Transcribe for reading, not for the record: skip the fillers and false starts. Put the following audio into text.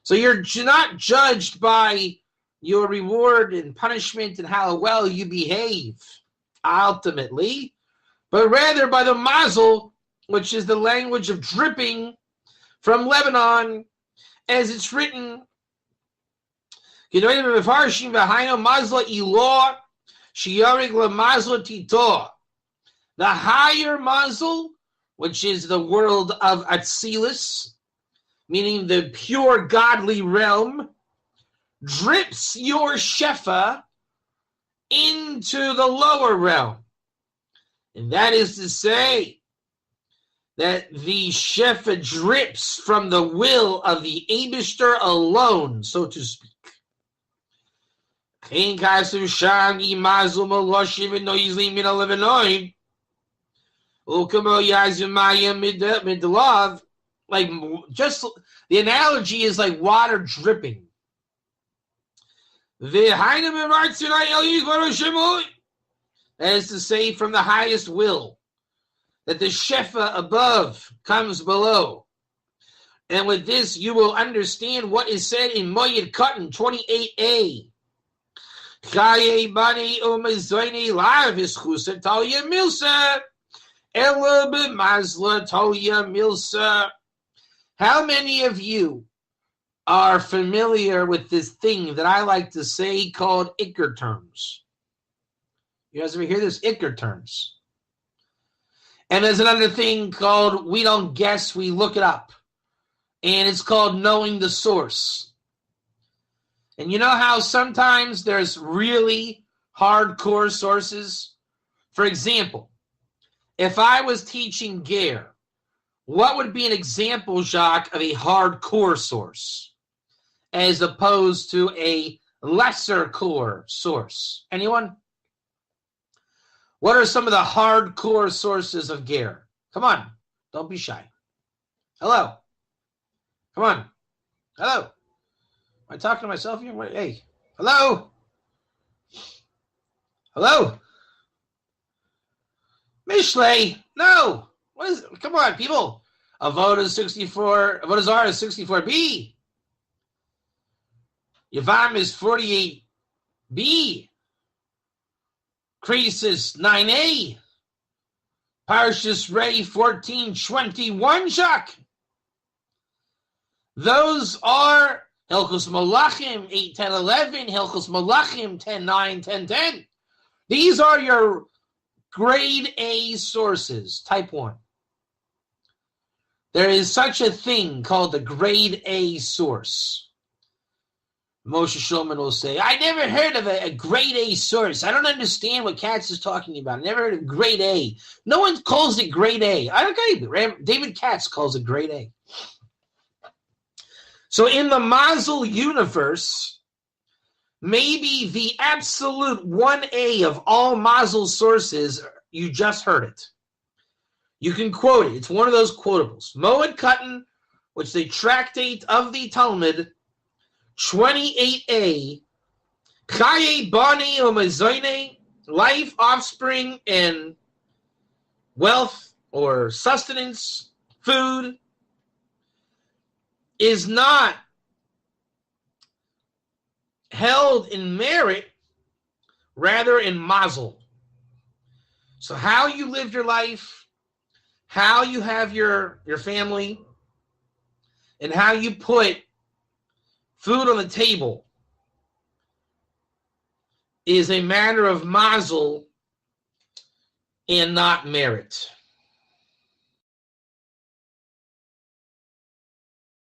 So you're not judged by your reward and punishment and how well you behave, ultimately, but rather by the mazel, which is the language of dripping from Lebanon, as it's written. The higher mazel, which is the world of Atzilus, meaning the pure godly realm, drips your shefa into the lower realm. And that is to say that the shefa drips from the will of the Eibishter alone, so to speak. Like, just the analogy is like water dripping. That is to say, from the highest will, that the shefa above comes below. And with this, you will understand what is said in Moyed Katan 28a. How many of you are familiar with this thing that I like to say called Iker terms? You guys ever hear this? Iker terms. And there's another thing called we don't guess, we look it up. And it's called knowing the source. And you know how sometimes there's really hardcore sources? For example, if I was teaching Ger, what would be an example, Jacques, of a hardcore source as opposed to a lesser core source? Anyone? What are some of the hardcore sources of Ger? Come on. Don't be shy. Hello. Come on. Hello. Am I talking to myself here? Hey. Hello. Hello. Mishlei. No. What is it? Come on, people. Avodah 64. Avodah Zarah is 64b. Yavam is 48b. Krisis 9a. Parshas Rei 14:21. Jacques. Those are Hilchos Malachim 8:10:11. Hilchos Malachim 10:9, 10:10. These are your grade A sources, type 1. There is such a thing called the grade A source. Moshe Shulman will say, I never heard of a grade A source. I don't understand what Katz is talking about. I never heard of grade A. No one calls it grade A. Okay, David Katz calls it grade A. So in the Mazel universe, maybe the absolute 1A of all Mazel sources, you just heard it. You can quote it. It's one of those quotables. Moed Katan, which is the tractate of the Talmud, 28a, Chaye Bani Umazoine, life, offspring, and wealth or sustenance, food, is not held in merit, rather in mazel. So how you live your life, how you have your family, and how you put food on the table is a matter of mazel and not merit.